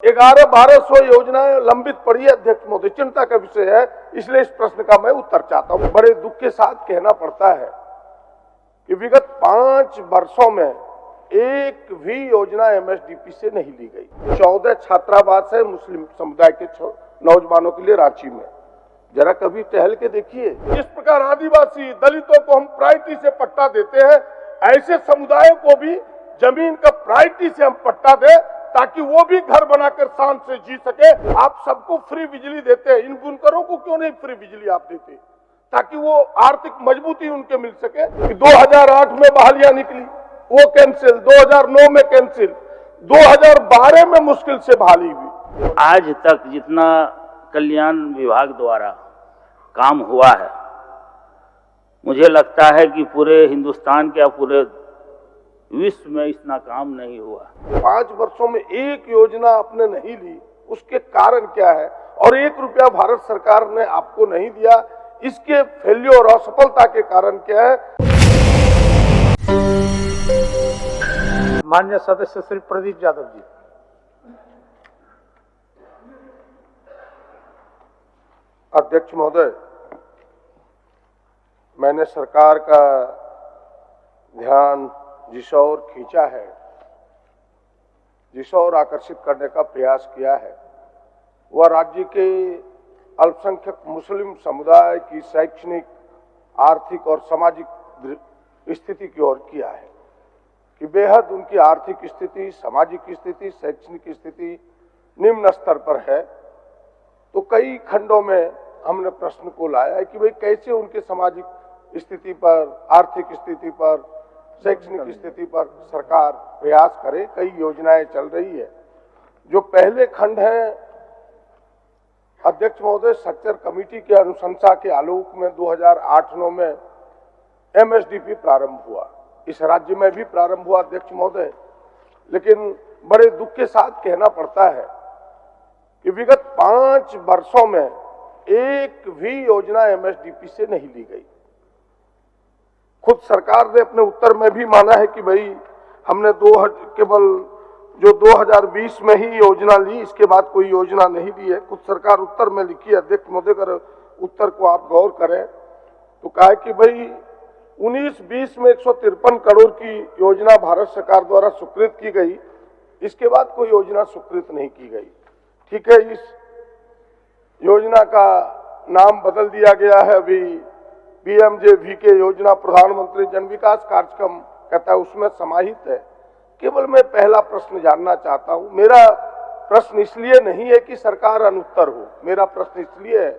1100-1200 योजनाएं लंबित पड़ी है अध्यक्ष महोदय, चिंता का विषय है। इसलिए इस प्रश्न का मैं उत्तर चाहता हूं। बड़े दुख के साथ कहना पड़ता है कि विगत 5 वर्षों में एक भी योजना एमएसडीपी से नहीं ली गई। 14 छात्रावास है मुस्लिम समुदाय के नौजवानों के लिए रांची में। जरा कभी टहल के देखिए। जिस प्रकार आदिवासी दलितों को हम प्रायोरिटी से पट्टा देते हैं, ऐसे समुदायों को भी जमीन का प्रायोरिटी से हम पट्टा दें ताकि वो भी घर बनाकर शान से जी सके। आप सबको फ्री बिजली देते हैं, इन बुनकरों को क्यों नहीं फ्री बिजली आप देते, ताकि वो आर्थिक मजबूती उनके मिल सके। 2008 में बहालियां निकली, वो कैंसिल, 2009 में कैंसिल, 2012 में मुश्किल से बहाली हुई। आज तक जितना कल्याण विभाग द्वारा काम हुआ है, मुझे लगता है कि पूरे हिंदुस्तान के पूरे विश्व में इतना काम नहीं हुआ। 5 वर्षों में एक योजना आपने नहीं ली, उसके कारण क्या है? और 1 रुपया भारत सरकार ने आपको नहीं दिया, इसके फेल्योर और असफलता के कारण क्या है? माननीय सदस्य श्री प्रदीप यादव जी। अध्यक्ष महोदय, मैंने सरकार का ध्यान जिस ओर खींचा है, जिस ओर आकर्षित करने का प्रयास किया है, वह राज्य के अल्पसंख्यक मुस्लिम समुदाय की शैक्षणिक, आर्थिक और सामाजिक स्थिति की ओर किया है कि बेहद उनकी आर्थिक स्थिति, सामाजिक स्थिति, शैक्षणिक स्थिति निम्न स्तर पर है। तो कई खंडों में हमने प्रश्न को लाया है कि भाई कैसे उनके सामाजिक स्थिति पर, आर्थिक स्थिति पर, शैक्षणिक स्थिति पर सरकार प्रयास करे। कई योजनाएं चल रही है। जो पहले खंड है अध्यक्ष महोदय, सच्चर कमेटी के अनुशंसा के आलोक में 2008-9 में एमएसडीपी प्रारंभ हुआ। इस राज्य में भी प्रारंभ हुआ अध्यक्ष महोदय, लेकिन बड़े दुख के साथ कहना पड़ता है कि विगत 5 वर्षों में एक भी योजना एमएसडीपी से नहीं ली गई। खुद सरकार ने अपने उत्तर में भी माना है कि भाई हमने केवल जो 2020 में ही योजना ली, इसके बाद कोई योजना नहीं ली है। खुद सरकार उत्तर में लिखी है अध्यक्ष महोदय, अगर उत्तर को आप गौर करें तो कहा कि भाई 19-20 में 153 करोड़ की योजना भारत सरकार द्वारा स्वीकृत की गई, इसके बाद कोई योजना स्वीकृत नहीं की गई। ठीक है, इस योजना का नाम बदल दिया गया है, अभी PMJVK योजना, प्रधानमंत्री जन विकास कार्यक्रम कहता है, उसमें समाहित है। केवल मैं पहला प्रश्न जानना चाहता हूं। मेरा प्रश्न इसलिए नहीं है कि सरकार अनुत्तर हो, मेरा प्रश्न इसलिए है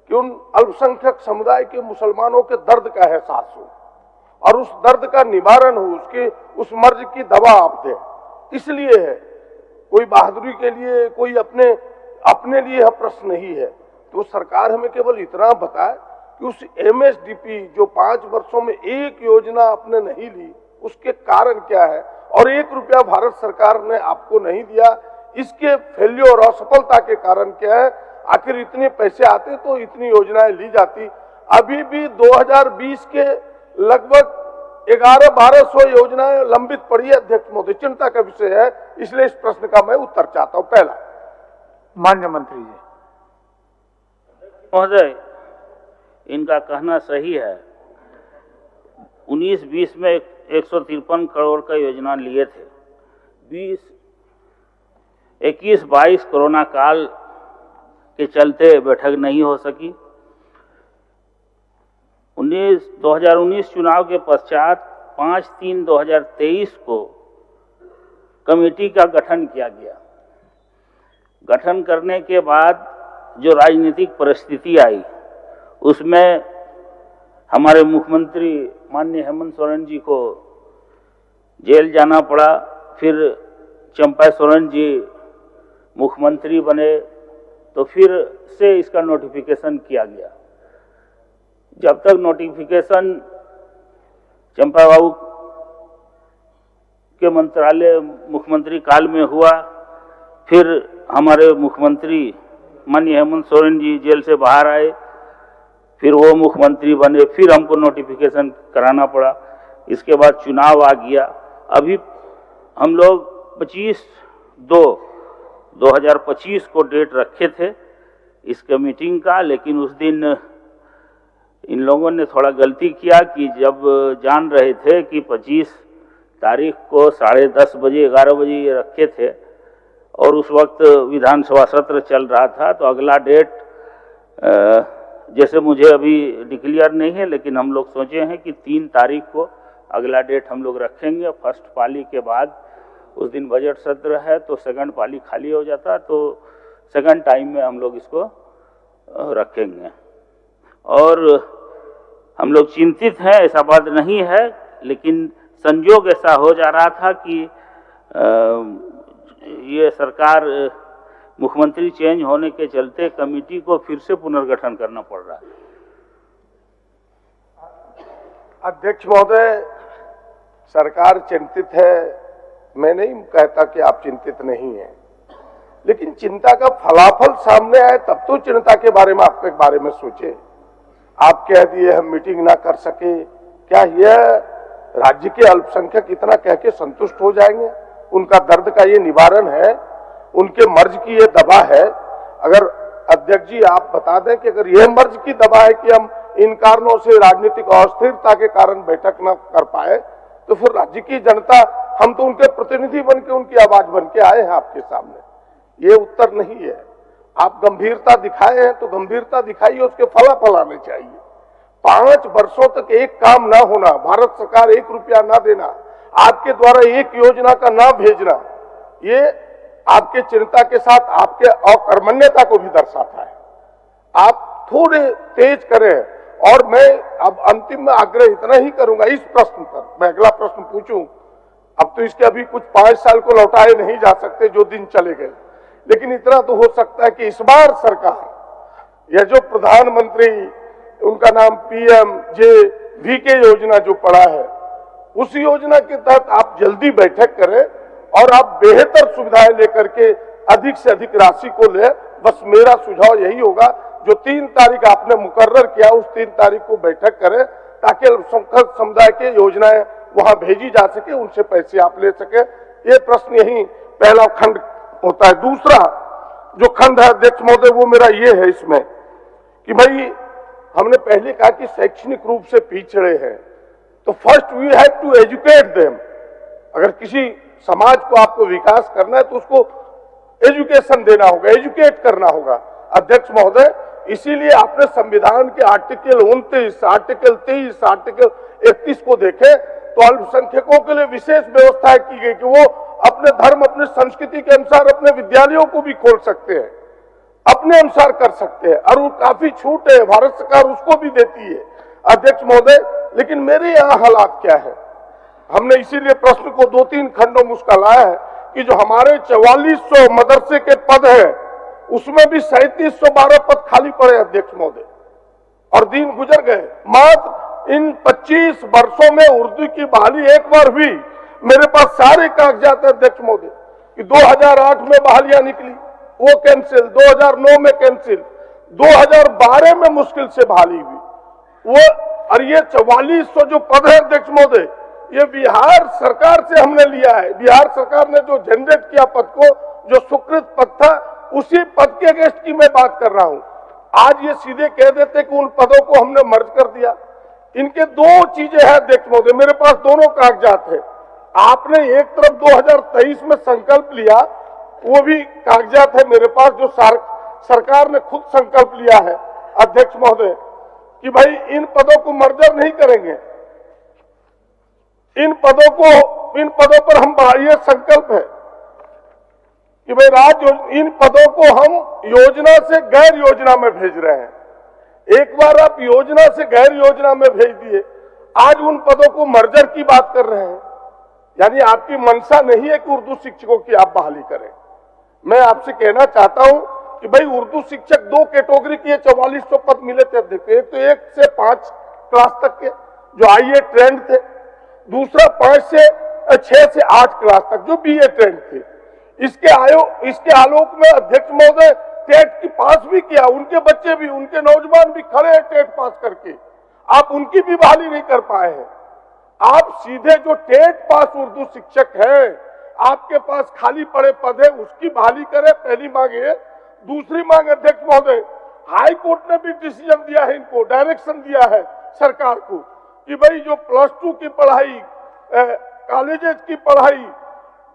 कि उन अल्पसंख्यक समुदाय के मुसलमानों के दर्द का एहसास हो और उस दर्द का निवारण हो, उसके उस मर्ज की दवा आप दें। इसलिए है, कोई बहादुरी के लिए, कोई अपने लिए यह प्रश्न नहीं है। तो सरकार हमें केवल इतना बताए कि उस एमएसडीपी जो 5 वर्षों में एक योजना आपने नहीं ली, उसके कारण क्या है? और 1 रुपया भारत सरकार ने आपको नहीं दिया, इसके फेल्योर और असफलता के कारण क्या है? आखिर इतने पैसे आते तो इतनी योजनाएं ली जाती। अभी भी 2020 के लगभग 1100-1200 योजनाएं लंबित पड़ी है अध्यक्ष महोदय, चिंता का विषय है। इसलिए इस प्रश्न का मैं उत्तर चाहता हूं। पहला, माननीय मंत्री जी। महोदय, इनका कहना सही है। 19-20 में 153 करोड़ का योजना लिए थे। 21-22 कोरोना काल के चलते बैठक नहीं हो सकी। 2019 चुनाव के पश्चात 5/3/2023 को कमेटी का गठन किया गया। गठन करने के बाद जो राजनीतिक परिस्थिति आई, उसमें हमारे मुख्यमंत्री माननीय हेमंत सोरेन जी को जेल जाना पड़ा। फिर चंपा सोरेन जी मुख्यमंत्री बने, तो फिर से इसका नोटिफिकेशन किया गया। जब तक नोटिफिकेशन चंपा बाबू के मंत्रालय मुख्यमंत्री काल में हुआ, फिर हमारे मुख्यमंत्री माननीय हेमंत सोरेन जी जेल से बाहर आए, फिर वो मुख्यमंत्री बने, फिर हमको नोटिफिकेशन कराना पड़ा। इसके बाद चुनाव आ गया। अभी हम लोग 25/2 2025 को डेट रखे थे इसके मीटिंग का, लेकिन उस दिन इन लोगों ने थोड़ा गलती किया कि जब जान रहे थे कि 25 तारीख को 10:30 बजे 11 बजे ये रखे थे और उस वक्त विधानसभा सत्र चल रहा था, तो अगला डेट जैसे मुझे अभी डिक्लेयर नहीं है, लेकिन हम लोग सोचे हैं कि 3 तारीख को अगला डेट हम लोग रखेंगे। फर्स्ट पाली के बाद उस दिन बजट सत्र है तो सेकंड पाली खाली हो जाता, तो सेकंड टाइम में हम लोग इसको रखेंगे। और हम लोग चिंतित हैं, ऐसा बात नहीं है, लेकिन संयोग ऐसा हो जा रहा था कि ये सरकार मुख्यमंत्री चेंज होने के चलते कमेटी को फिर से पुनर्गठन करना पड़ रहा है। अध्यक्ष महोदय, सरकार चिंतित है, मैं नहीं कहता कि आप चिंतित नहीं हैं, लेकिन चिंता का फलाफल सामने आए तब तो चिंता के बारे में आपके बारे में सोचे। आप कह दिए हम मीटिंग ना कर सके, क्या यह राज्य के अल्पसंख्यक इतना कह के संतुष्ट हो जाएंगे? उनका दर्द का ये निवारण है, उनके मर्ज की ये दवा है। अगर अध्यक्ष जी आप बता दें कि अगर यह मर्ज की दवा है कि हम इन कारणों से राजनीतिक अस्थिरता के कारण बैठक न कर पाए, तो फिर राज्य की जनता, हम तो उनके प्रतिनिधि बन के, उनकी आवाज बन के आए हैं आपके सामने। ये उत्तर नहीं है। आप गंभीरता दिखाए हैं तो गंभीरता दिखाइए, उसके फलाफल आने चाहिए। 5 वर्षों तक एक काम ना होना, भारत सरकार 1 रुपया ना देना, आपके द्वारा एक योजना का ना भेजना, ये आपके चिंता के साथ आपके अकर्मण्यता को भी दर्शाता है। आप थोड़े तेज करें। और मैं अब अंतिम में आग्रह इतना ही करूंगा इस प्रश्न पर, मैं अगला प्रश्न पूछूं। अब तो इसके अभी कुछ 5 साल को लौटाए नहीं जा सकते जो दिन चले गए, लेकिन इतना तो हो सकता है कि इस बार सरकार, यह जो प्रधानमंत्री, उनका नाम PMJVK योजना जो पड़ा है, उस योजना के तहत आप जल्दी बैठक करें और आप बेहतर सुविधाएं लेकर के अधिक से अधिक राशि को ले। बस मेरा सुझाव यही होगा, जो 3 तारीख आपने मुकर्रर किया उस 3 तारीख को बैठक करें, ताकि अल्पसंख्यक समुदाय की योजनाएं वहां भेजी जा सके, उनसे पैसे आप ले सके। ये प्रश्न यही पहला खंड होता है। दूसरा जो खंड है अध्यक्ष महोदय, वो मेरा ये है इसमें कि भाई हमने पहले कहा कि शैक्षणिक रूप से पिछड़े हैं, तो first we have to educate them. अगर किसी समाज को आपको विकास करना है तो उसको एजुकेशन देना होगा, एजुकेट करना होगा। अध्यक्ष महोदय, इसीलिए आपने संविधान के आर्टिकल 29, आर्टिकल 23, आर्टिकल 31 को देखे तो अल्पसंख्यकों के लिए विशेष व्यवस्था की गई कि वो अपने धर्म, अपने संस्कृति के अनुसार अपने विद्यालयों को भी खोल सकते हैं, अपने अनुसार कर सकते हैं, और वो काफी छूट है, भारत सरकार उसको भी देती है। अध्यक्ष महोदय, लेकिन मेरे यहाँ हालात क्या है, हमने इसीलिए प्रश्न को 2-3 खंडों में उसका लाया है कि जो हमारे 4400 मदरसे के पद है, उसमें भी 3712 पद खाली पड़े अध्यक्ष महोदय, और दिन गुजर गए। मात्र इन 25 वर्षों में उर्दू की बहाली एक बार हुई। मेरे पास सारे कागजात है अध्यक्ष महोदय कि 2008 में बहालियां निकली, वो कैंसिल, 2009 में कैंसिल, 2012 में मुश्किल से बहाली हुई वो। और ये 4400 जो पद है अध्यक्ष महोदय, ये बिहार सरकार से हमने लिया है। बिहार सरकार ने जो जनरेट किया पद को, जो स्वीकृत पद था, उसी पद के अगेंस्ट की मैं बात कर रहा हूं। आज ये सीधे कह देते कि उन पदों को हमने मर्ज कर दिया। इनके 2 चीजें हैं अध्यक्ष महोदय, मेरे पास दोनों कागजात है। आपने एक तरफ 2023 में संकल्प लिया, वो भी कागजात है मेरे पास, जो सरकार ने खुद संकल्प लिया है अध्यक्ष महोदय कि भाई इन पदों को मर्जर नहीं करेंगे। इन पदों पर हम, ये संकल्प है कि भाई इन पदों को हम योजना से गैर योजना में भेज रहे हैं। एक बार आप योजना से गैर योजना में भेज दिए, आज उन पदों को मर्जर की बात कर रहे हैं। यानी आपकी मंशा नहीं है कि उर्दू शिक्षकों की आप बहाली करें। मैं आपसे कहना चाहता हूं कि भाई उर्दू शिक्षक 2 कैटेगरी के 4400 पद मिले थे अध्यक्ष। एक तो 1 से 5 क्लास तक के जो IA ट्रेंड थे, दूसरा 6 से 8 क्लास तक जो BA ट्रेंड थे। इसके आलोक में अध्यक्ष महोदय टेट की पास भी किया, उनके बच्चे भी, उनके नौजवान भी खड़े हैं टेट पास करके, आप उनकी भी बहाली नहीं कर पाए हैं। आप सीधे जो टेट पास उर्दू शिक्षक हैं आपके पास खाली पड़े पद है उसकी बहाली करे, पहली मांग है। दूसरी मांग अध्यक्ष महोदय, हाई कोर्ट ने भी डिसीजन दिया है, इनको डायरेक्शन दिया है सरकार को कि भाई जो +2 की पढ़ाई, कॉलेजेस की पढ़ाई,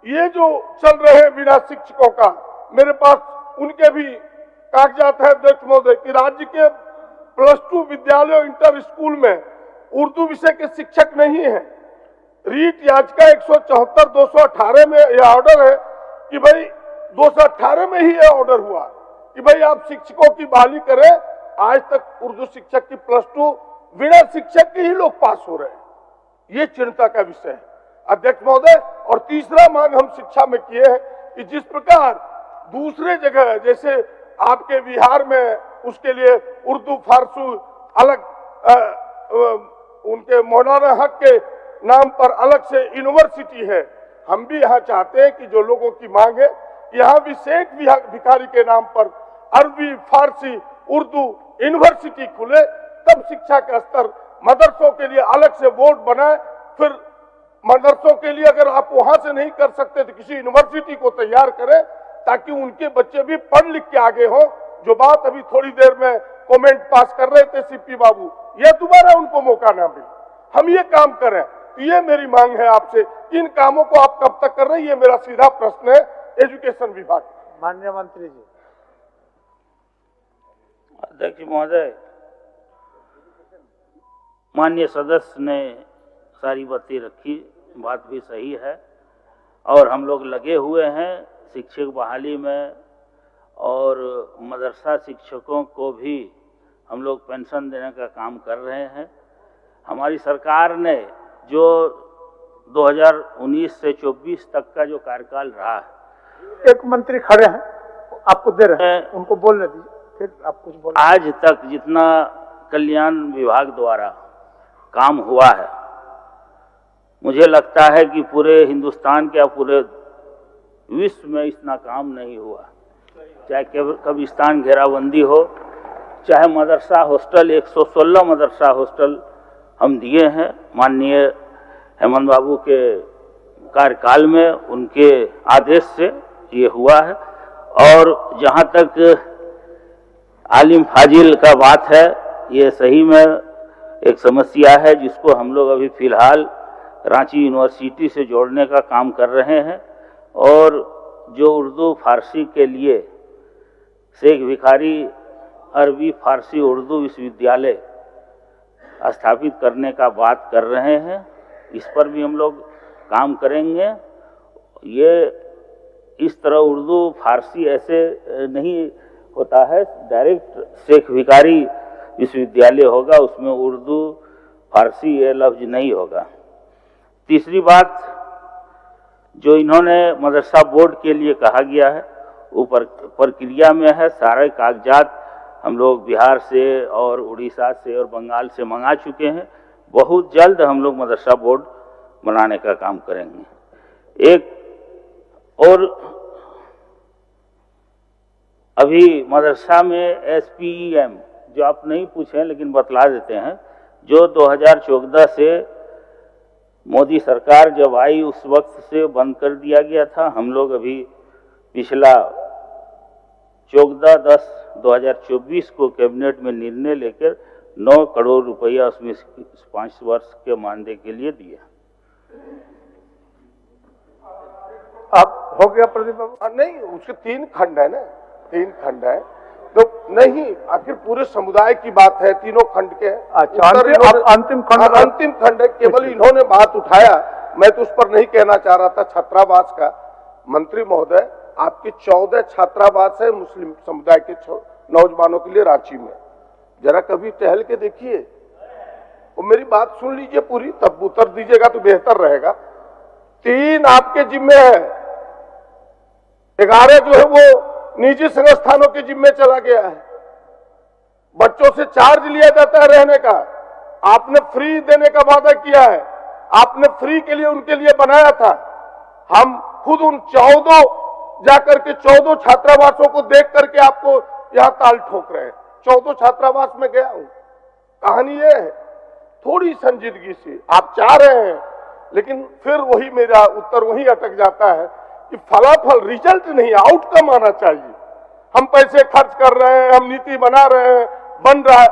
ये जो चल रहे हैं बिना शिक्षकों का, मेरे पास उनके भी कागजात है अध्यक्ष महोदय कि राज्य के +2 विद्यालयों, इंटर स्कूल में उर्दू विषय के शिक्षक नहीं है। रीट याचिका 174 218 में यह ऑर्डर है कि भाई 218 में ही यह ऑर्डर हुआ कि भाई आप शिक्षकों की बहाली करें। आज तक उर्दू शिक्षक की +2 बिना शिक्षक के ही लोग पास हो रहे हैं, ये चिंता का विषय है अध्यक्ष महोदय। और तीसरा मांग हम शिक्षा में किए हैं कि जिस प्रकार दूसरे जगह जैसे आपके बिहार में उसके लिए उर्दू फारसी अलग उनके मौलाना हक के नाम पर अलग से यूनिवर्सिटी है, हम भी यहाँ चाहते हैं कि जो लोगों की मांग है यहाँ भी शेख भिखारी के नाम पर अरबी, फारसी, उर्दू यूनिवर्सिटी खुले, तब शिक्षा का स्तर मदरसों के लिए अलग से बोर्ड बनाए। फिर मदरसों के लिए अगर आप वहां से नहीं कर सकते तो किसी यूनिवर्सिटी को तैयार करें ताकि उनके बच्चे भी पढ़ लिख के आगे हो। जो बात अभी थोड़ी देर में कमेंट पास कर रहे थे सीपी बाबू, ये दोबारा उनको मौका ना मिले, हम ये काम करें। तो ये मेरी मांग है आपसे, इन कामों को आप कब तक कर रहे हैं, ये मेरा सीधा प्रश्न है एजुकेशन विभाग। माननीय मंत्री जी। अध्यक्ष महोदय, माननीय सदस्य ने सारी बातें रखी, बात भी सही है और हम लोग लगे हुए हैं शिक्षक बहाली में, और मदरसा शिक्षकों को भी हम लोग पेंशन देने का काम कर रहे हैं। हमारी सरकार ने जो 2019 से 24 तक का जो कार्यकाल रहा है, एक मंत्री खड़े हैं, आपको दे रहे हैं, उनको बोलने दीजिए, फिर आप कुछ बोल। आज तक जितना कल्याण विभाग द्वारा काम हुआ है, मुझे लगता है कि पूरे हिंदुस्तान के पूरे विश्व में इतना काम नहीं हुआ। चाहे कब्रिस्तान घेराबंदी हो, चाहे मदरसा हॉस्टल, 116 मदरसा हॉस्टल हम दिए हैं माननीय हेमंत बाबू के कार्यकाल में, उनके आदेश से ये हुआ है। और जहाँ तक आलिम फाजिल का बात है, ये सही में एक समस्या है जिसको हम लोग अभी फिलहाल रांची यूनिवर्सिटी से जोड़ने का काम कर रहे हैं। और जो उर्दू फारसी के लिए शेख भिखारी अरबी फारसी उर्दू विश्वविद्यालय स्थापित करने का बात कर रहे हैं, इस पर भी हम लोग काम करेंगे। ये इस तरह उर्दू फारसी ऐसे नहीं होता है, डायरेक्ट शेख भिखारी विश्वविद्यालय होगा, उसमें उर्दू फारसी ये लफ्ज नहीं होगा। तीसरी बात, जो इन्होंने मदरसा बोर्ड के लिए कहा गया है वो प्रक्रिया में है। सारे कागजात हम लोग बिहार से और उड़ीसा से और बंगाल से मंगा चुके हैं। बहुत जल्द हम लोग मदरसा बोर्ड बनाने का काम करेंगे। एक और अभी मदरसा में SPEM, जो आप नहीं पूछे लेकिन बतला देते हैं, जो 2014 से मोदी सरकार जब आई उस वक्त से बंद कर दिया गया था। हम लोग अभी पिछला 14/10/2024 को कैबिनेट में निर्णय लेकर 9 करोड़ रुपया उसमें 5 वर्ष के मानदेय के लिए दिया। अब हो गया प्रदीप बाबू? नहीं, उसके 3 खंड है ना, 3 खंड है तो नहीं, आखिर पूरे समुदाय की बात है, तीनों खंड के। अच्छा, अंतिम खंड है। केवल इन्होंने बात उठाया, मैं तो उस पर नहीं कहना चाह रहा था छात्रावास का। मंत्री महोदय, आपके 14 छात्रावास है मुस्लिम समुदाय के नौजवानों के लिए रांची में, जरा कभी टहल के देखिए और मेरी बात सुन लीजिए पूरी, तब उत्तर दीजिएगा तो बेहतर रहेगा। 3 आपके जिम्मे है, 11 जो है वो निजी संस्थानों के जिम्मे चला गया है। बच्चों से चार्ज लिया जाता है रहने का, आपने फ्री देने का वादा किया है, आपने फ्री के लिए उनके लिए बनाया था। हम खुद उन 14 जाकर के 14 छात्रावासों को देख करके आपको यहां ताल ठोक रहे हैं। 14 छात्रावास में गया हूं। कहानी ये है, थोड़ी संजीदगी से आप चाह रहे हैं लेकिन फिर वही मेरा उत्तर वही अटक जाता है कि फलाफल रिजल्ट नहीं, आउटकम आना चाहिए। हम पैसे खर्च कर रहे हैं, हम नीति बना रहे हैं, बन रहा है,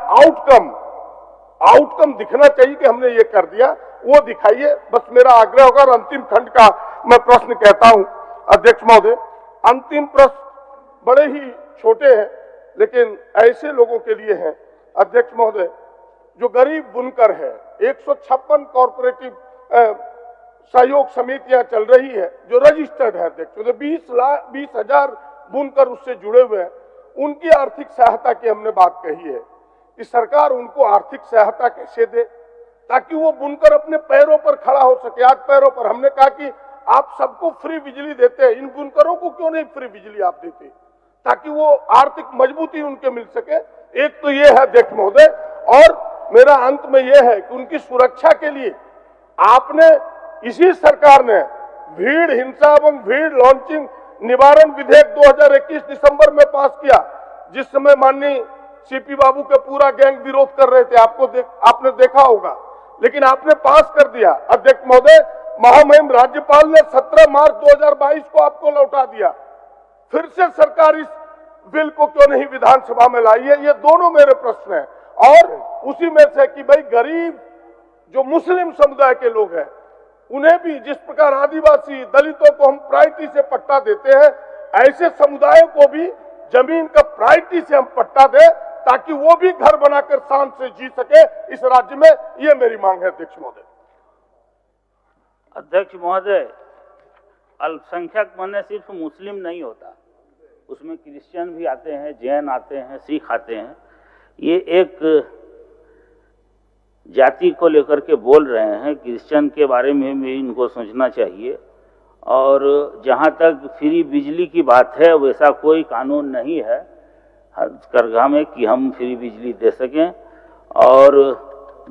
आउटकम दिखना चाहिए कि हमने ये कर दिया, वो दिखाइए। बस मेरा आग्रह होगा। और अंतिम खंड का मैं प्रश्न कहता हूं अध्यक्ष महोदय। अंतिम प्रश्न बड़े ही छोटे हैं लेकिन ऐसे लोगों के लिए हैं अध्यक्ष महोदय जो गरीब बुनकर है। 156 कॉर्पोरेटिव सहयोग समितियां चल रही है जो रजिस्टर्ड है अध्यक्ष महोदय। 20,000 बुनकर उससे जुड़े हुए हैं। उनकी आर्थिक सहायता की हमने बात कही है कि सरकार उनको आर्थिक सहायता कैसे दे ताकि वो बुनकर अपने पैरों पर खड़ा हो सके। आज पैरों पर हमने कहा कि आप सबको फ्री बिजली देते हैं, इन बुनकरों को क्यों नहीं फ्री बिजली आप देते ताकि वो आर्थिक मजबूती उनके मिल सके। एक तो ये है अध्यक्ष महोदय। और मेरा अंत में यह है कि उनकी सुरक्षा के लिए आपने, इसी सरकार ने भीड़ हिंसा एवं भीड़ लॉन्चिंग निवारण विधेयक 2021 दिसंबर में पास किया, जिस समय माननीय सीपी बाबू के पूरा गैंग विरोध कर रहे थे। आपने देखा होगा, लेकिन आपने पास कर दिया अध्यक्ष महोदय। महामहिम राज्यपाल ने 17 मार्च 2022 को आपको लौटा दिया। फिर से सरकार इस बिल को क्यों नहीं विधानसभा में लाई है? ये दोनों मेरे प्रश्न हैं। और उसी में से कि भाई गरीब जो मुस्लिम समुदाय के लोग हैं उन्हें भी जिस प्रकार आदिवासी दलितों को हम प्रायोरिटी से पट्टा देते हैं, ऐसे समुदायों को भी जमीन का प्रायोरिटी से हम पट्टा दें ताकि वो भी घर बनाकर शान से जी सके इस राज्य में। ये मेरी मांग है अध्यक्ष महोदय। अध्यक्ष महोदय, अल्पसंख्यक माने सिर्फ मुस्लिम नहीं होता, उसमें क्रिश्चियन भी आते हैं, जैन आते हैं, सिख आते हैं। ये एक जाति को लेकर के बोल रहे हैं। क्रिश्चियन के बारे में भी इनको सोचना चाहिए। और जहाँ तक फ्री बिजली की बात है, वैसा कोई कानून नहीं है हथकरघा में कि हम फ्री बिजली दे सकें। और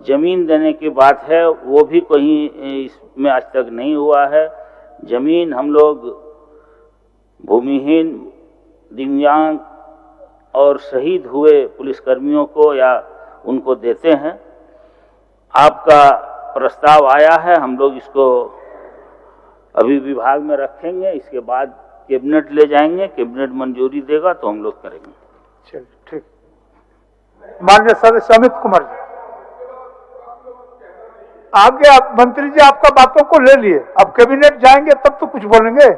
ज़मीन देने की बात है, वो भी कहीं इसमें आज तक नहीं हुआ है। ज़मीन हम लोग भूमिहीन, दिव्यांग और शहीद हुए पुलिसकर्मियों को या उनको देते हैं। आपका प्रस्ताव आया है, हम लोग इसको अभी विभाग में रखेंगे, इसके बाद कैबिनेट ले जाएंगे, कैबिनेट मंजूरी देगा तो हम लोग करेंगे। चलिए ठीक। माननीय सदस्य अमित कुमार जी, आगे आप मंत्री जी आपका बातों को ले लिए, अब कैबिनेट जाएंगे तब तो कुछ बोलेंगे।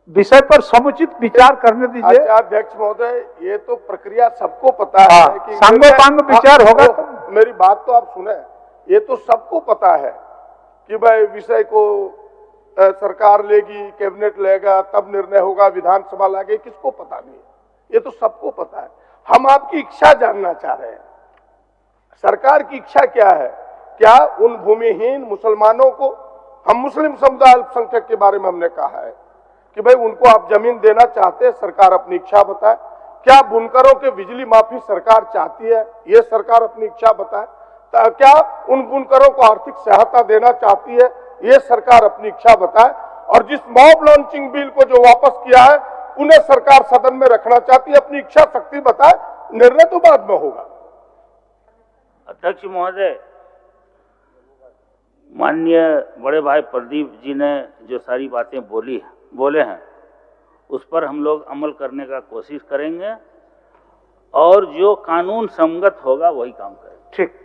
विषय पर समुचित विचार करने दीजिए। अच्छा अध्यक्ष महोदय, ये तो प्रक्रिया सबको पता है कि सांगोपांग विचार होगा। मेरी बात तो आप सुने, ये तो सबको पता है कि भाई विषय को सरकार लेगी, कैबिनेट लेगा, तब निर्णय होगा, विधानसभा लागे, किसको पता नहीं है? ये तो सबको पता है। हम आपकी इच्छा जानना चाह रहे हैं, सरकार की इच्छा क्या है? क्या उन भूमिहीन मुसलमानों को, हम मुस्लिम समुदाय अल्पसंख्यक के बारे में हमने कहा है कि भाई उनको आप जमीन देना चाहते हैं, सरकार अपनी इच्छा बताए। क्या बुनकरों के बिजली माफी सरकार चाहती है? ये सरकार अपनी इच्छा बताए। क्या उन बुनकरों को आर्थिक सहायता देना चाहती है? ये सरकार अपनी इच्छा बताए। और जिस मॉब लॉन्चिंग बिल को जो वापस किया है, उन्हें सरकार सदन में रखना चाहती है, अपनी इच्छा शक्ति बताए, निर्णय तो बाद में होगा। अध्यक्ष महोदय, माननीय बड़े भाई प्रदीप जी ने जो सारी बातें बोले हैं, उस पर हम लोग अमल करने का कोशिश करेंगे और जो कानून संगत होगा वही काम करेंगे। ठीक।